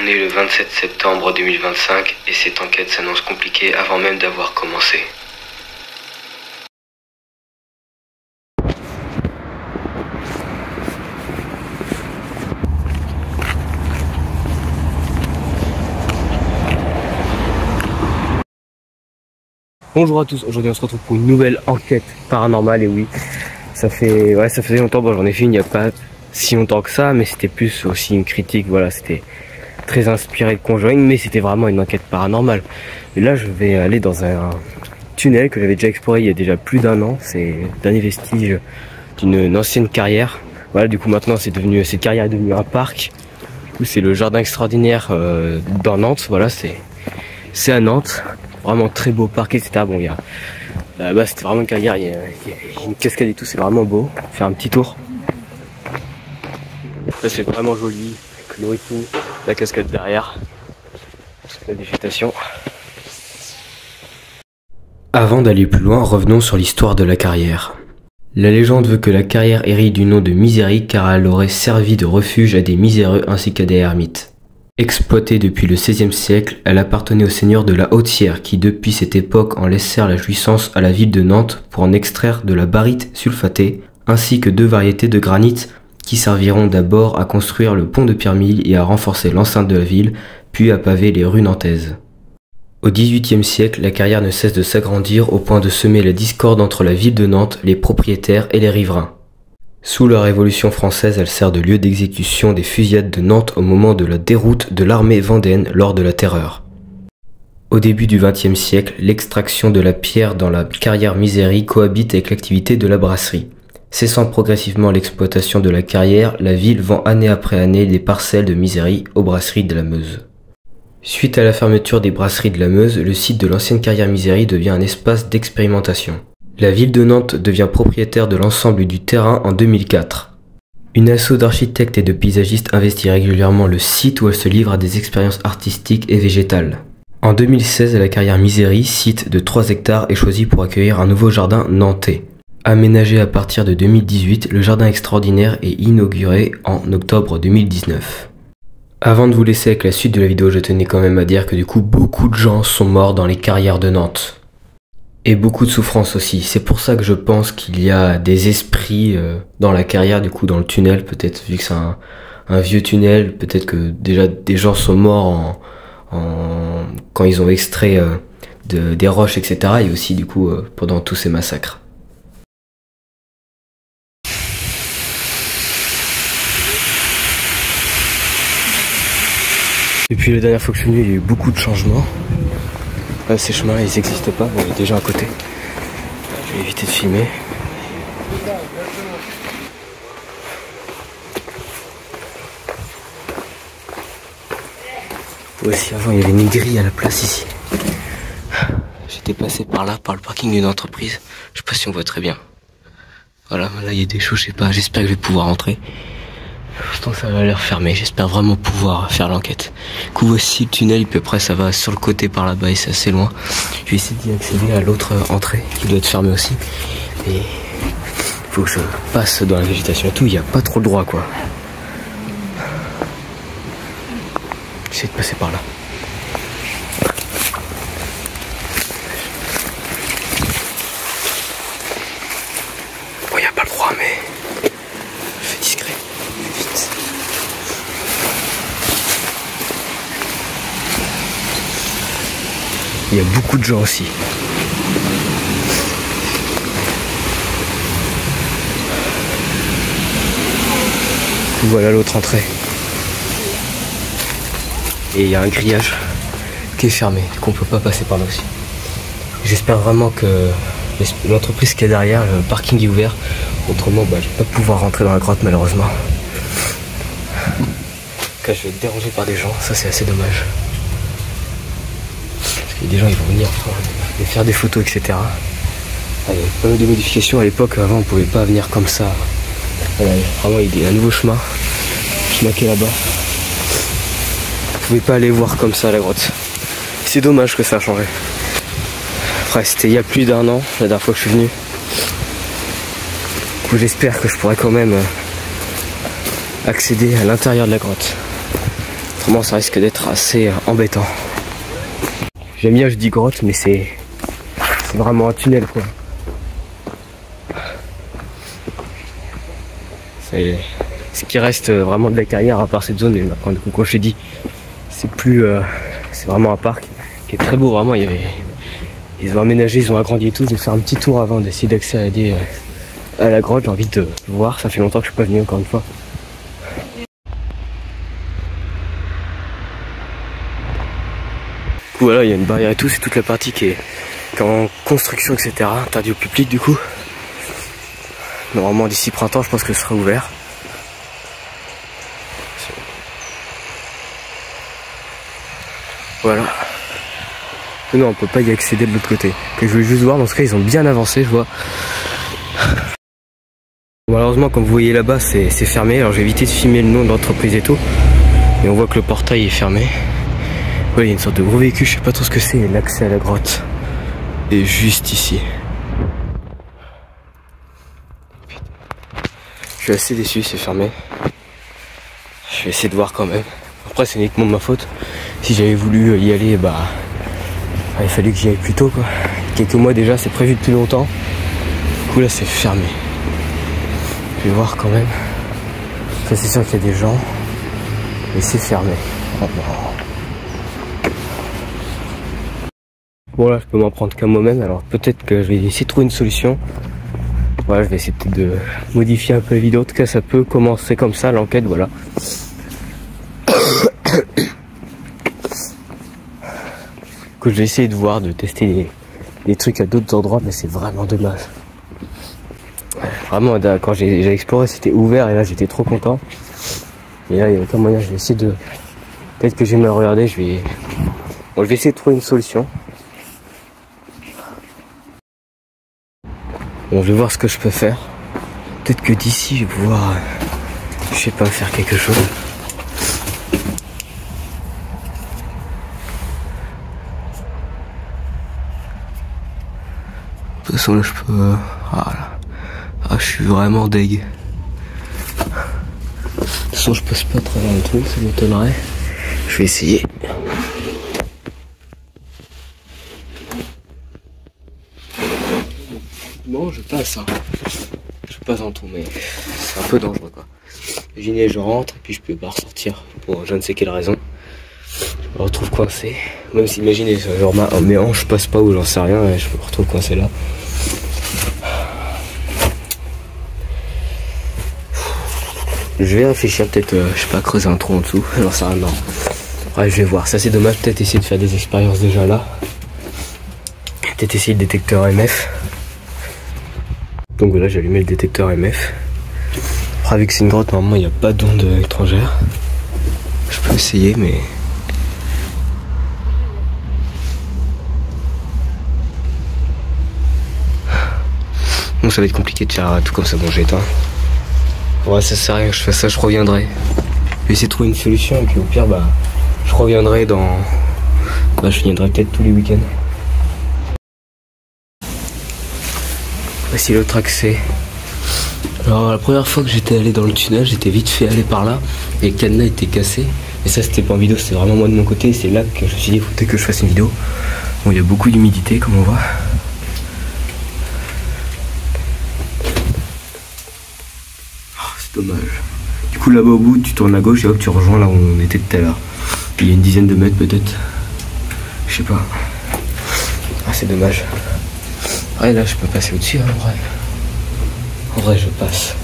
On est le 27 septembre 2025 et cette enquête s'annonce compliquée avant même d'avoir commencé. Bonjour à tous, aujourd'hui on se retrouve pour une nouvelle enquête paranormale. Et oui, ça faisait longtemps, bon, j'en ai fait une il n'y a pas si longtemps que ça, mais c'était plus aussi une critique, voilà, c'était très inspiré de Conjuring, mais c'était vraiment une enquête paranormale. Et là je vais aller dans un tunnel que j'avais déjà exploré il y a déjà plus d'un an. C'est le dernier vestige d'une ancienne carrière. Voilà, du coup maintenant cette carrière est devenue un parc. Du coup c'est le jardin extraordinaire dans Nantes, voilà, c'est à Nantes. Vraiment très beau parc, etc. Bon, là-bas c'était vraiment une carrière, il y a une cascade et tout, c'est vraiment beau. Faire un petit tour. Là c'est vraiment joli, avec l'eau et tout, la cascade derrière, la végétation. Avant d'aller plus loin, revenons sur l'histoire de la carrière. La légende veut que la carrière hérite du nom de Misery car elle aurait servi de refuge à des miséreux ainsi qu'à des ermites. Exploitée depuis le XVIe siècle, elle appartenait aux seigneurs de la Haute-Sierre qui depuis cette époque en laissèrent la jouissance à la ville de Nantes pour en extraire de la barite sulfatée ainsi que 2 variétés de granit qui serviront d'abord à construire le pont de Pierre-Mille et à renforcer l'enceinte de la ville, puis à paver les rues nantaises. Au XVIIIe siècle, la carrière ne cesse de s'agrandir au point de semer la discorde entre la ville de Nantes, les propriétaires et les riverains. Sous la Révolution française, elle sert de lieu d'exécution des fusillades de Nantes au moment de la déroute de l'armée vendéenne lors de la Terreur. Au début du XXe siècle, l'extraction de la pierre dans la carrière Misery cohabite avec l'activité de la brasserie. Cessant progressivement l'exploitation de la carrière, la ville vend année après année des parcelles de Misery aux brasseries de la Meuse. Suite à la fermeture des brasseries de la Meuse, le site de l'ancienne carrière Misery devient un espace d'expérimentation. La ville de Nantes devient propriétaire de l'ensemble du terrain en 2004. Une asso d'architectes et de paysagistes investit régulièrement le site où elle se livre à des expériences artistiques et végétales. En 2016, la carrière Misery, site de 3 hectares, est choisi pour accueillir un nouveau jardin nantais. Aménagé à partir de 2018, le jardin extraordinaire est inauguré en octobre 2019. Avant de vous laisser avec la suite de la vidéo, je tenais quand même à dire que du coup, beaucoup de gens sont morts dans les carrières de Nantes. Et beaucoup de souffrance aussi. C'est pour ça que je pense qu'il y a des esprits dans la carrière, du coup dans le tunnel, peut-être vu que c'est un vieux tunnel, peut-être que déjà des gens sont morts quand ils ont extrait des roches, etc. Et aussi du coup pendant tous ces massacres. Depuis la dernière fois que je suis venu, il y a eu beaucoup de changements. Ces chemins ils n'existent pas, bon, il y a des gens à côté. Je vais éviter de filmer. Aussi avant il y avait une grille à la place ici. J'étais passé par là, par le parking d'une entreprise. Je sais pas si on voit très bien. Voilà, là il y a des choses, je sais pas, j'espère que je vais pouvoir rentrer. Je pense que ça va l'air fermé, j'espère vraiment pouvoir faire l'enquête. Du coup voici le tunnel, puis après ça va sur le côté par là-bas et c'est assez loin. Je vais essayer d'y accéder à l'autre entrée qui doit être fermée aussi. Et il faut que je passe dans la végétation et tout, il n'y a pas trop le droit quoi. J'essaie de passer par là. Bon, il n'y a pas le droit mais je fais discret. Vite. Il y a beaucoup de gens aussi. Voilà l'autre entrée. Et il y a un grillage qui est fermé, du coup on peut pas passer par là aussi. J'espère vraiment que l'entreprise qui est derrière, le parking est ouvert. Autrement, je vais pas pouvoir rentrer dans la grotte malheureusement. Là, je vais être dérangé par des gens, ça c'est assez dommage. Parce qu'il y a des gens, ils vont venir faire des photos, etc. Il y a pas mal de modifications à l'époque, avant on pouvait pas venir comme ça. Voilà, vraiment il y a un nouveau chemin qui est là-bas. Vous pouvez pas aller voir comme ça la grotte. C'est dommage que ça a changé. Après c'était il y a plus d'1 an, la dernière fois que je suis venu. Du coup j'espère que je pourrai quand même accéder à l'intérieur de la grotte. Vraiment, ça risque d'être assez embêtant. J'aime bien, je dis grotte, mais c'est vraiment un tunnel, quoi. C'est ce qui reste vraiment de la carrière, à part cette zone. Et maintenant, du coup, comme je t'ai dit, c'est plus, c'est vraiment un parc qui est très beau. Vraiment, ils ont aménagé, ils ont agrandi et tout. Je vais faire un petit tour avant d'essayer d'accéder à la grotte. J'ai envie de voir. Ça fait longtemps que je suis pas venu, encore une fois. Du coup, voilà, il y a une barrière et tout. C'est toute la partie qui est en construction, etc. Interdit au public, du coup. Normalement, d'ici printemps, je pense que ce sera ouvert. Voilà. Non, on peut pas y accéder de l'autre côté. Que je voulais juste voir, dans ce cas, ils ont bien avancé, je vois. Malheureusement, comme vous voyez là-bas, c'est fermé. Alors j'ai évité de filmer le nom de l'entreprise et tout. Et on voit que le portail est fermé. Ouais, il y a une sorte de gros véhicule, je sais pas trop ce que c'est. L'accès à la grotte est juste ici. Je suis assez déçu, c'est fermé. Je vais essayer de voir quand même. Après, c'est uniquement de ma faute. Si j'avais voulu y aller, bah, il fallait que j'y aille plus tôt, quoi. Quelques mois déjà, c'est prévu depuis longtemps. Du coup, là, c'est fermé. Je vais voir quand même. Ça, c'est sûr qu'il y a des gens. Mais c'est fermé. Oh, non. Bon, là, je peux m'en prendre qu'à moi-même. Alors, peut-être que je vais essayer de trouver une solution. Voilà, je vais essayer peut-être de modifier un peu la vidéo. En tout cas, ça peut commencer comme ça, l'enquête, voilà. Que je vais essayer de voir, de tester des trucs à d'autres endroits, mais c'est vraiment dommage. Vraiment, quand j'ai exploré, c'était ouvert et là, j'étais trop content. Et là, il y a aucun moyen, je vais essayer de... Peut-être que je vais me regarder, Bon, je vais essayer de trouver une solution. Bon, je vais voir ce que je peux faire. Peut-être que d'ici, je vais pouvoir, je sais pas, faire quelque chose. De toute façon, là, je peux... Voilà. Ah, je suis vraiment deg. De toute façon, je passe pas à travers le truc, ça m'étonnerait. Je vais essayer. Non, je passe. Hein. Je passe en tout, mais c'est un peu dangereux, quoi. Imaginez, je rentre et puis je peux pas ressortir pour je ne sais quelle raison. Je me retrouve coincé. Même si, imaginez, genre mes hanches passent pas ou j'en sais rien et je me retrouve coincé là. Je vais réfléchir, peut-être, je sais pas, creuser un trou en dessous. J'en sais rien, non. Ouais, je vais voir. Ça, c'est dommage, peut-être essayer de faire des expériences déjà là. Peut-être essayer le détecteur MF. Donc voilà, j'ai allumé le détecteur MF. Après, vu que c'est une grotte, normalement, il n'y a pas d'onde étrangère. Je peux essayer, mais... Bon, ça va être compliqué de faire tout comme ça. Bon, j'ai éteint. Ouais, ça sert à rien que je fasse ça, je reviendrai. Je vais essayer de trouver une solution, et puis au pire, bah, je reviendrai dans... Bah, je viendrai peut-être tous les week-ends. Voici l'autre accès. Alors la première fois que j'étais allé dans le tunnel, j'étais vite fait aller par là et le cadenas était cassé. Et ça, c'était pas en vidéo, c'était vraiment moi de mon côté. C'est là que je me suis dit, il faut peut-être que je fasse une vidéo. Bon, il y a beaucoup d'humidité comme on voit. Oh, c'est dommage. Du coup là-bas au bout, tu tournes à gauche et hop, tu rejoins là où on était tout à l'heure. Il y a une dizaine de mètres peut-être. Je sais pas. Ah, c'est dommage. Ouais, là je peux passer au-dessus, hein, en vrai. En vrai, je passe.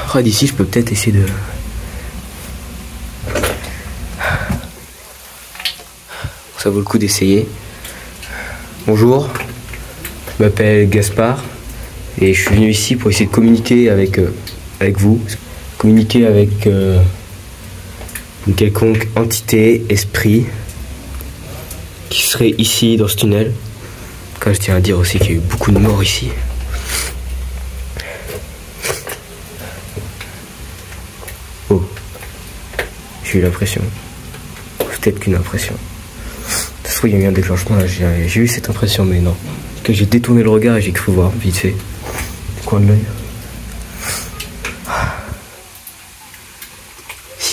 Après, d'ici, je peux peut-être essayer de... Ça vaut le coup d'essayer. Bonjour, je m'appelle Gaspard et je suis venu ici pour essayer de communiquer avec vous. Communiquer avec une quelconque entité, esprit, qui serait ici dans ce tunnel. Quand je tiens à dire aussi qu'il y a eu beaucoup de morts ici. Oh, j'ai eu l'impression. Peut-être qu'une impression. Ça se trouve, il y a eu un déclenchement là. J'ai eu cette impression, mais non. Parce que j'ai détourné le regard et j'ai cru voir vite fait. Du coin de l'œil.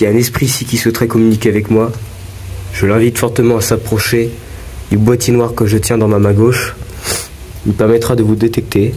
s'il y a un esprit ici qui souhaiterait communiquer avec moi, je l'invite fortement à s'approcher du boîtier noir que je tiens dans ma main gauche. Il me permettra de vous détecter.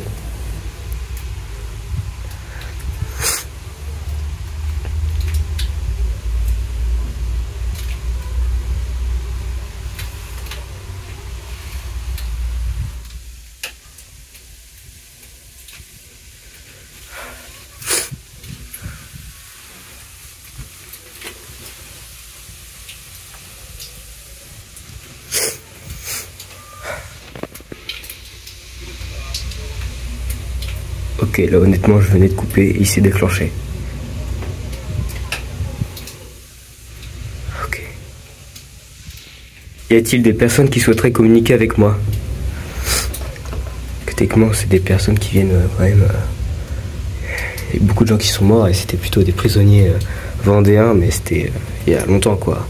Ok, là honnêtement je venais de couper et il s'est déclenché. Ok. Y a-t-il des personnes qui souhaiteraient communiquer avec moi? Techniquement c'est des personnes qui viennent quand même... Il y a beaucoup de gens qui sont morts et c'était plutôt des prisonniers vendéens, mais c'était il y a longtemps quoi.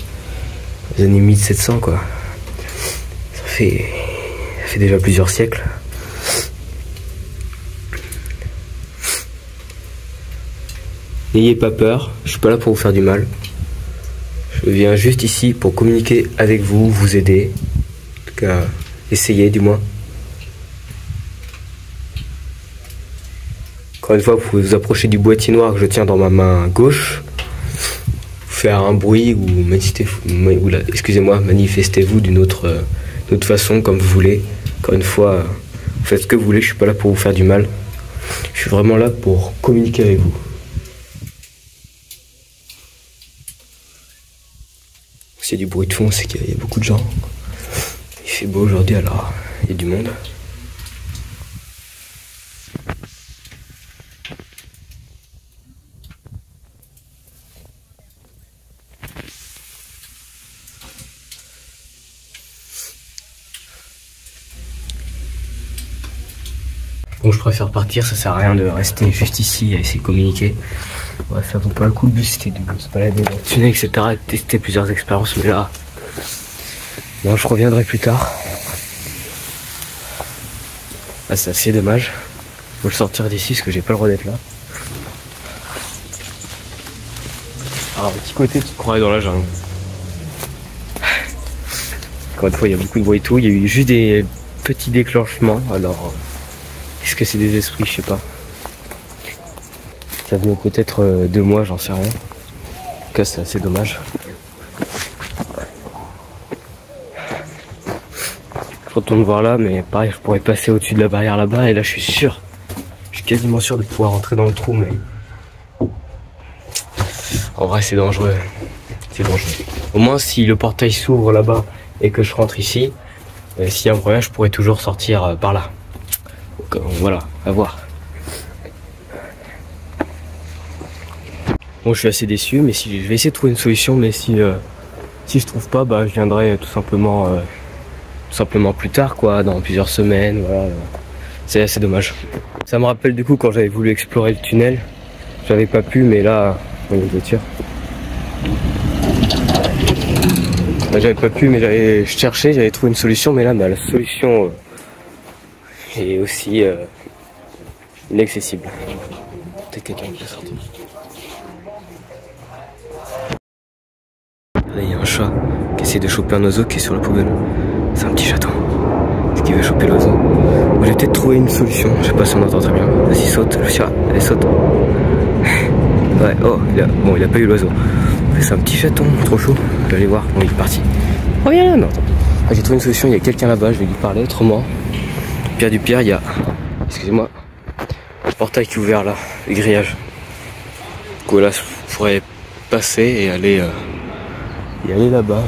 Les années 1700 quoi. Ça fait déjà plusieurs siècles. N'ayez pas peur, je suis pas là pour vous faire du mal. Je viens juste ici pour communiquer avec vous, vous aider. En tout cas, essayer du moins. Encore une fois, vous pouvez vous approcher du boîtier noir que je tiens dans ma main gauche. Faire un bruit ou manifestez-vous d'une autre façon, comme vous voulez. Encore une fois, faites ce que vous voulez, je suis pas là pour vous faire du mal. Je suis vraiment là pour communiquer avec vous. S'il y a du bruit de fond, c'est qu'il y a beaucoup de gens. Il fait beau aujourd'hui, alors il y a du monde. Bon, je préfère partir, ça sert à rien de rester juste ici à essayer de communiquer. Ouais, ça vaut pas le coup, le but c'était de se balader dans le tunnel, etc. et de tester plusieurs expériences, mais là... Non, je reviendrai plus tard. Ah, c'est assez dommage. Faut le sortir d'ici, parce que j'ai pas le droit d'être là. Alors, un petit côté, tu te croirais dans la jungle. Encore une fois, il y a beaucoup de bruit et tout. Il y a eu juste des petits déclenchements, alors... Est-ce que c'est des esprits? Je sais pas. Ça venait peut-être de moi, j'en sais rien. En tout cas, c'est assez dommage. Je retourne voir là, mais pareil, je pourrais passer au-dessus de la barrière là-bas. Et là, je suis quasiment sûr de pouvoir rentrer dans le trou, mais... En vrai, c'est dangereux. C'est dangereux. Au moins, si le portail s'ouvre là-bas et que je rentre ici, s'il y a un problème, je pourrais toujours sortir par là. Donc, voilà, à voir. Bon, je suis assez déçu, mais si je vais essayer de trouver une solution, mais si je trouve pas, bah je viendrai tout simplement plus tard, quoi, dans plusieurs semaines. Voilà. C'est assez dommage. Ça me rappelle du coup quand j'avais voulu explorer le tunnel, j'avais pas pu, mais là, il y a une voiture. Là, j'avais pas pu, mais j'avais cherché, j'avais trouvé une solution, mais là, bah, la solution est aussi inaccessible. Peut-être quelqu'un qui est sorti. Là, il y a un chat qui essaie de choper un oiseau qui est sur la poubelle. C'est un petit chaton. Est-ce qu'il veut choper l'oiseau? Bon, j'ai peut-être trouvé une solution. Je sais pas si on entend très bien. Vas-y, saute, le chat. Allez, saute. Ouais, oh, il a pas eu l'oiseau. C'est un petit chaton, trop chaud. Je vais aller voir. Bon, il est parti. Oh, viens là, non. Ah, j'ai trouvé une solution. Il y a quelqu'un là-bas. Je vais lui parler autrement. Pierre du Pierre, il y a. Excusez-moi. Le portail qui est ouvert là. Le grillage. Du coup, là, je pourrais passer et aller là-bas,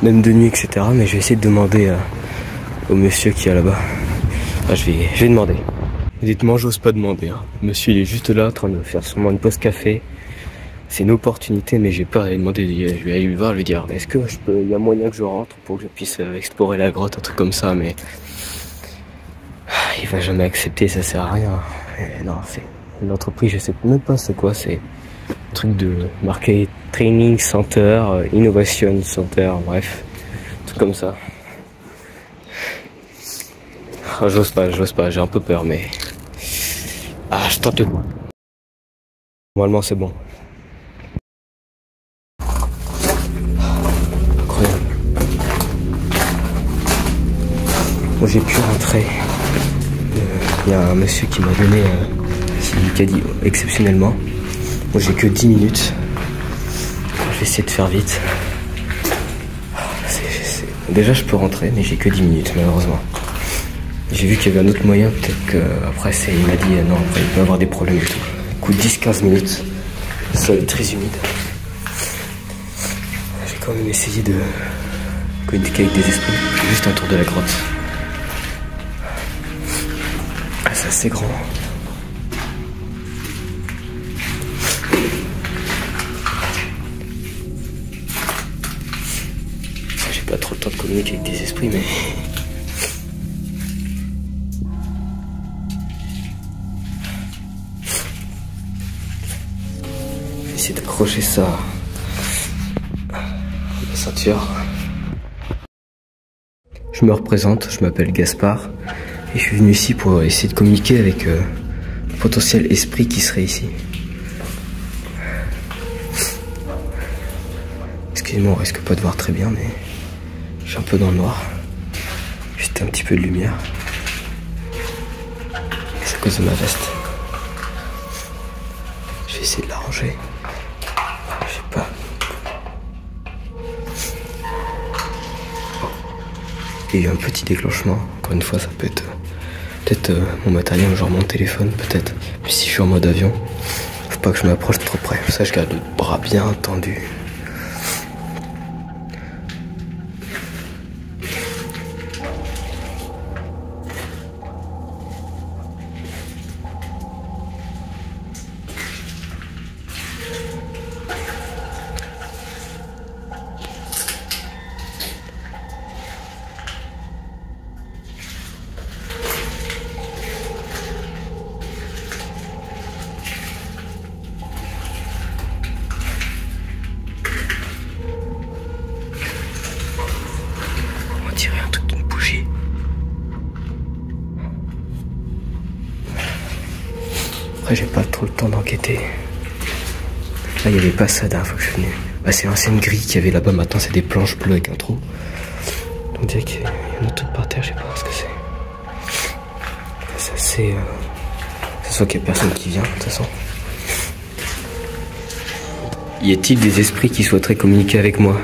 même de nuit, etc. Mais je vais essayer de demander au monsieur qui est là-bas. Ah, je vais demander. Honnêtement, j'ose pas demander. Hein. Monsieur, il est juste là, en train de faire sûrement une pause café. C'est une opportunité, mais j'ai peur d'aller demander. Je vais aller lui voir, lui dire est-ce que il y a moyen que je rentre pour que je puisse explorer la grotte, un truc comme ça, mais il va jamais accepter, ça sert à rien. Et non, c'est une entreprise, je sais même pas c'est quoi, c'est un truc de marqué Training Center, Innovation Center, bref, un truc comme ça. Ah, j'ose pas, j'ai un peu peur, mais je tente le coup. Normalement c'est bon. Bon, j'ai pu rentrer. Il y a un monsieur qui m'a donné, qui a dit exceptionnellement. Bon, j'ai que 10 minutes. Je vais essayer de faire vite. Déjà, je peux rentrer, mais j'ai que 10 minutes, malheureusement. J'ai vu qu'il y avait un autre moyen, peut-être qu'après, il m'a dit non, après, il peut avoir des problèmes et tout. Du coup, 10-15 minutes. Le sol est très humide. J'ai quand même essayé de communiquer avec des esprits, juste autour de la grotte. Ah, c'est assez grand. J'ai pas trop le temps de communiquer avec des esprits, mais... Essayer d'accrocher ça à la ceinture. Je me représente, je m'appelle Gaspard et je suis venu ici pour essayer de communiquer avec un potentiel esprit qui serait ici. Excusez-moi, on risque pas de voir très bien, mais je suis un peu dans le noir. Juste un petit peu de lumière. Et c'est à cause de ma veste. Je vais essayer de l'arranger. Je sais pas. Il y a eu un petit déclenchement. Encore une fois, ça peut être peut-être mon matériel, genre mon téléphone, peut-être. Puis si je suis en mode avion, faut pas que je m'approche trop près. Pour ça, je garde le bras bien tendu. Un truc d'une bougie. Après j'ai pas trop le temps d'enquêter. Là il y avait pas ça la dernière fois que je suis venu. Bah, c'est l'ancienne grille qu'il y avait là-bas, maintenant c'est des planches bleues avec un trou. On dirait qu'il y a un autre truc par terre, je sais pas ce que c'est. Ça c'est... Ça soit qu'il y a personne qui vient de toute façon. Y a-t-il des esprits qui souhaiteraient communiquer avec moi?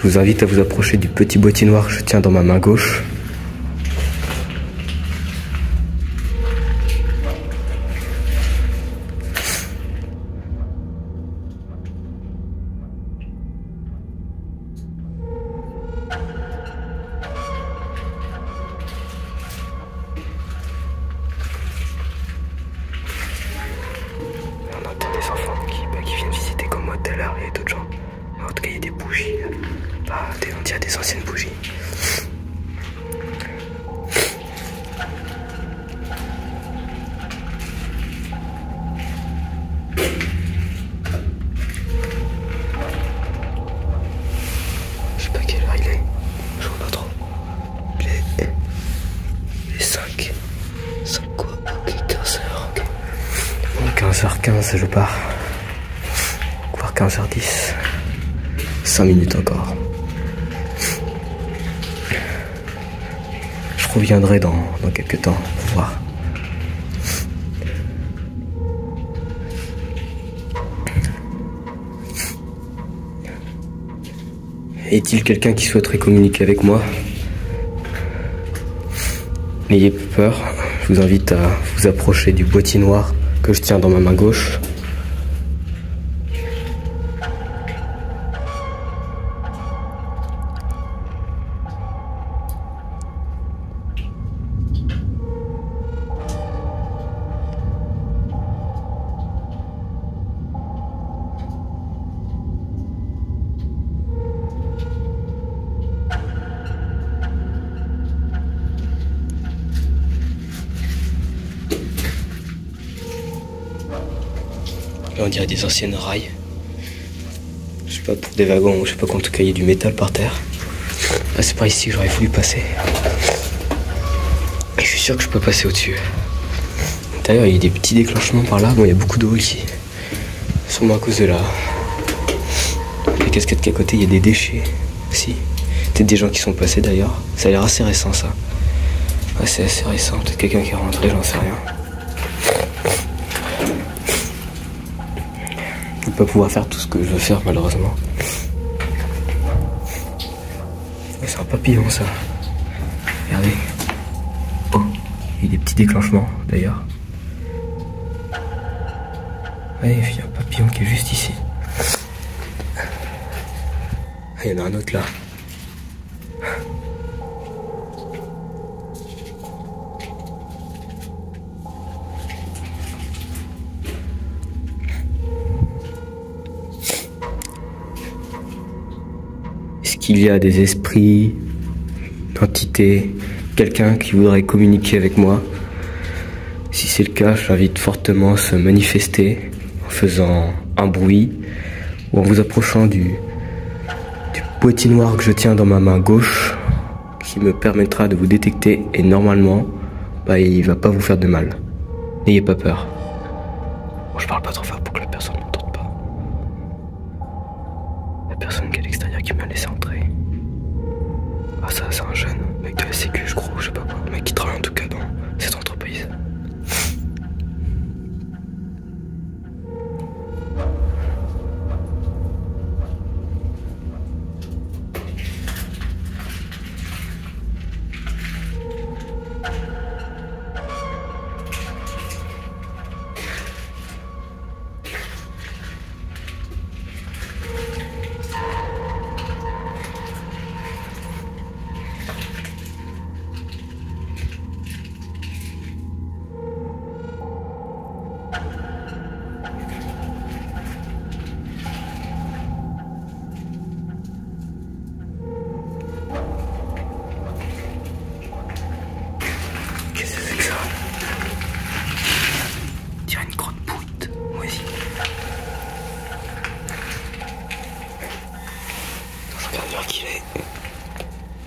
Je vous invite à vous approcher du petit boîtier noir que je tiens dans ma main gauche. On entend des enfants qui viennent visiter comme moi tout à l'heure, et d'autres gens. En tout cas, il y a des bougies. On dirait des anciennes bougies. Je sais pas quelle heure il est. Je vois pas trop. Les 5. 5 quoi? Ok, 15h. Ok. Bon, 15h15, je pars. Voire 15h10. 5 minutes encore. Je reviendrai dans quelques temps pour voir. Est-il quelqu'un qui souhaiterait communiquer avec moi? N'ayez pas peur, je vous invite à vous approcher du boîtier noir que je tiens dans ma main gauche. Là on dirait des anciennes rails. Je sais pas, pour des wagons, je sais pas, en tout cas il y a du métal par terre. Là c'est par ici que j'aurais voulu passer. Et je suis sûr que je peux passer au-dessus. D'ailleurs il y a des petits déclenchements par là, bon il y a beaucoup d'eau ici. Sûrement à cause de cascade qu'à côté, il y a des déchets aussi. Peut-être des gens qui sont passés d'ailleurs. Ça a l'air assez récent ça. Ouais, c'est assez récent. Peut-être quelqu'un qui est rentré, j'en sais rien. Je vais pas pouvoir faire tout ce que je veux faire malheureusement. C'est un papillon ça. Regardez. Oh, il y a des petits déclenchements d'ailleurs. Ouais, il y a un papillon qui est juste ici. Ah, il y en a un autre là. Est-ce qu'il y a des esprits, une entité, quelqu'un qui voudrait communiquer avec moi? Si c'est le cas, je l'invite fortement à se manifester en faisant un bruit ou en vous approchant du boîtier noir que je tiens dans ma main gauche qui me permettra de vous détecter et normalement, il va pas vous faire de mal. N'ayez pas peur. Bon, je parle pas trop fort pour que la personne ne m'entende pas. La personne qui est à l'extérieur qui m'a laissé entrer. Ah ça, c'est un jeune mec de la sécu, je crois, je sais pas quoi. Un mec qui travaille en tout cas dans cette entreprise. Qu'est-ce que c'est que ça? On dirait une grotte pourrite, moisie. Je regarde l'heure qu'il est.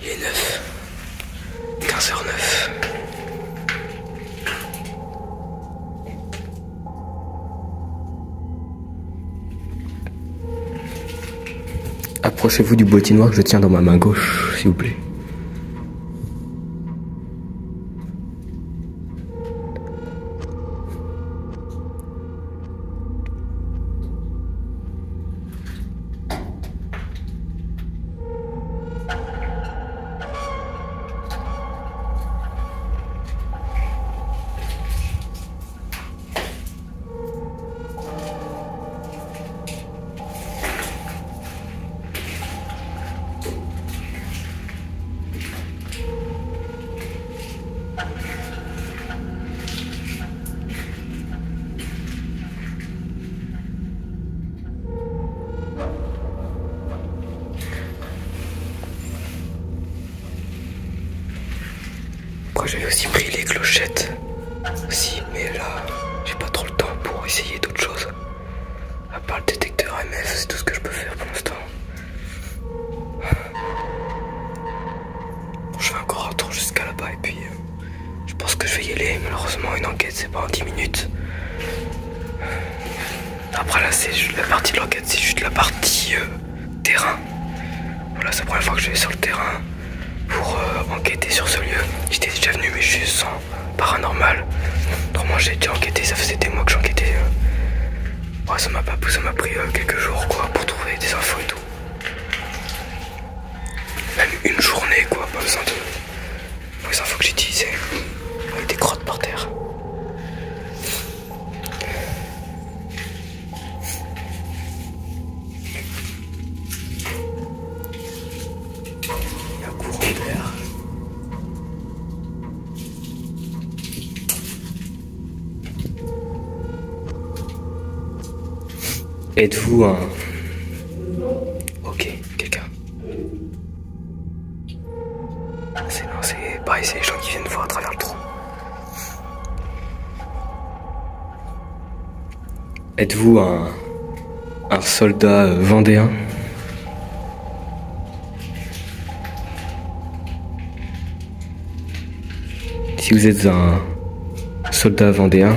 Il est 9. 15h09. Approchez-vous du boîtier noir que je tiens dans ma main gauche, s'il vous plaît. Après j'avais aussi pris les clochettes aussi, mais là j'ai pas trop le temps pour essayer d'autres choses. À part le détecteur MF, c'est tout ce que je peux faire pour l'instant. Bon, je fais encore un tour jusqu'à là-bas et puis je pense que je vais y aller. Malheureusement une enquête c'est pas en 10 minutes. Après là c'est la partie de l'enquête, c'est juste la partie terrain. Voilà, c'est la première fois que je vais sur le terrain pour enquêter sur ce lieu. J'étais déjà venu mais je suis sans paranormal. Normalement j'ai déjà enquêté, ça faisait des mois que j'enquêtais. Ouais, ça m'a pris quelques jours quoi pour trouver des infos et tout. Même une journée quoi, pas besoin de... Pour les infos que j'ai utilisées. Avec des crottes par terre. Il y a un courant d'air. Êtes-vous un... Ok, quelqu'un. C'est pareil, c'est les gens qui viennent voir à travers le trou. Êtes-vous un soldat vendéen? Si vous êtes un soldat vendéen,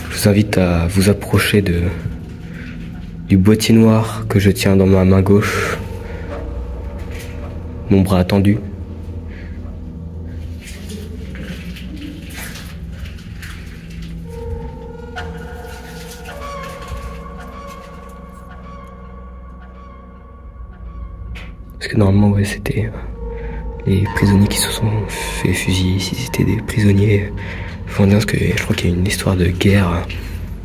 je vous invite à vous approcher du du boîtier noir que je tiens dans ma main gauche, mon bras tendu. Parce que normalement, ouais, c'était les prisonniers qui se sont fait fusiller. Si c'était des prisonniers vendéens, parce que je crois qu'il y a une histoire de guerre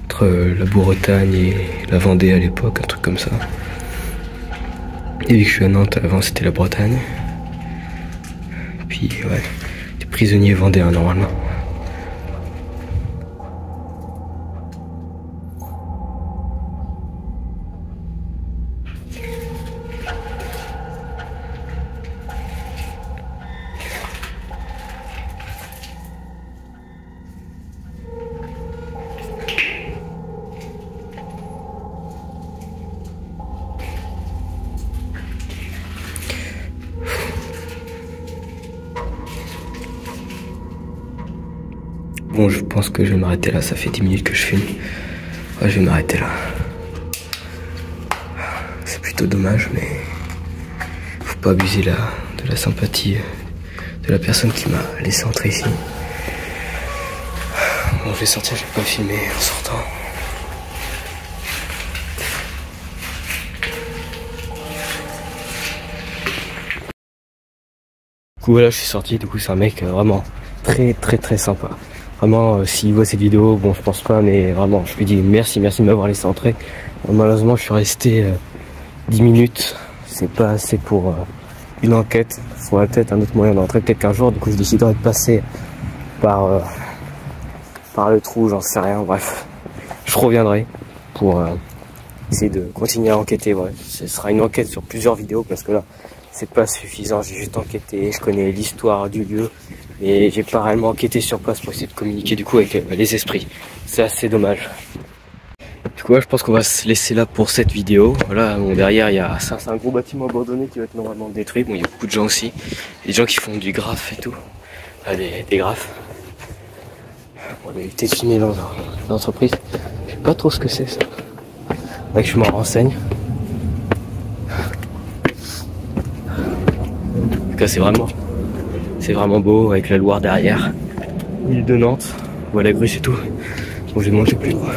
entre la Bretagne et la Vendée à l'époque, un truc comme ça. Et vu que je suis à Nantes, avant c'était la Bretagne. Puis ouais, des prisonniers vendéens normalement. Bon, je pense que je vais m'arrêter là, ça fait 10 minutes que je filme. Ouais, je vais m'arrêter là. C'est plutôt dommage, mais faut pas abuser de la sympathie de la personne qui m'a laissé entrer ici. Bon, je vais sortir, je vais pas filmer en sortant. Du coup, voilà, je suis sorti. Du coup, c'est un mec vraiment très sympa. Vraiment, s'il voit cette vidéo, bon, je pense pas, mais vraiment, je lui dis merci de m'avoir laissé entrer. Malheureusement, je suis resté 10 minutes. C'est pas assez pour une enquête. Il faudrait peut-être un autre moyen d'entrer, peut-être qu'un jour. Du coup, je déciderai de passer par le trou, j'en sais rien. Bref, je reviendrai pour essayer de continuer à enquêter. Ouais. Ce sera une enquête sur plusieurs vidéos parce que là, c'est pas suffisant. J'ai juste enquêté, je connais l'histoire du lieu. Et j'ai pas réellement enquêté sur place pour essayer de communiquer du coup avec les esprits. C'est assez dommage. Du coup, je pense qu'on va se laisser là pour cette vidéo. Voilà, bon, derrière, il y a c'est un gros bâtiment abandonné qui va être normalement détruit. Bon, il y a beaucoup de gens aussi. Des gens qui font du graphe et tout. Ah, des graphes. On a été filmé dans l'entreprise. Je sais pas trop ce que c'est ça. Faudrait que je m'en renseigne. En tout cas, c'est vraiment beau avec la Loire derrière. L'île de Nantes, voilà la Gruche et tout. Bon, je vais manger plus loin.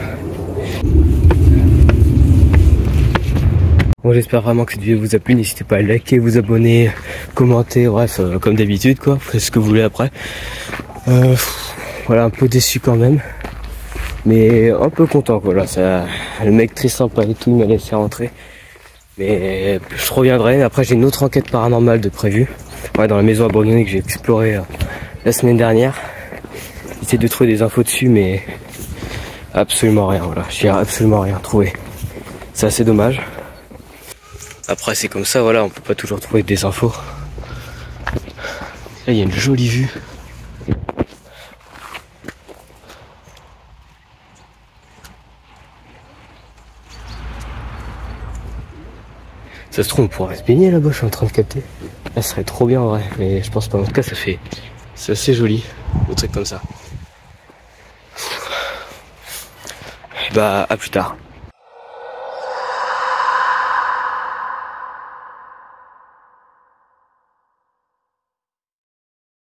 Bon, j'espère vraiment que cette vidéo vous a plu. N'hésitez pas à liker, vous abonner, commenter, bref, comme d'habitude quoi. Faites ce que vous voulez après. Voilà, un peu déçu quand même. Mais un peu content quoi. Là, le mec très sympa et tout, il m'a laissé rentrer. Mais je reviendrai. Après, j'ai une autre enquête paranormale de prévue. Ouais, dans la maison abandonnée que j'ai explorée la semaine dernière. J'essaie de trouver des infos dessus, mais absolument rien. Voilà, j'ai absolument rien trouvé. C'est assez dommage. Après, c'est comme ça. Voilà, on peut pas toujours trouver des infos. Là, il y a une jolie vue. Ça se trouve, on pourrait se baigner là-bas, je suis en train de capter. Ça serait trop bien en vrai, mais je pense pas. En tout cas, c'est assez joli, le truc comme ça. Bah, à plus tard.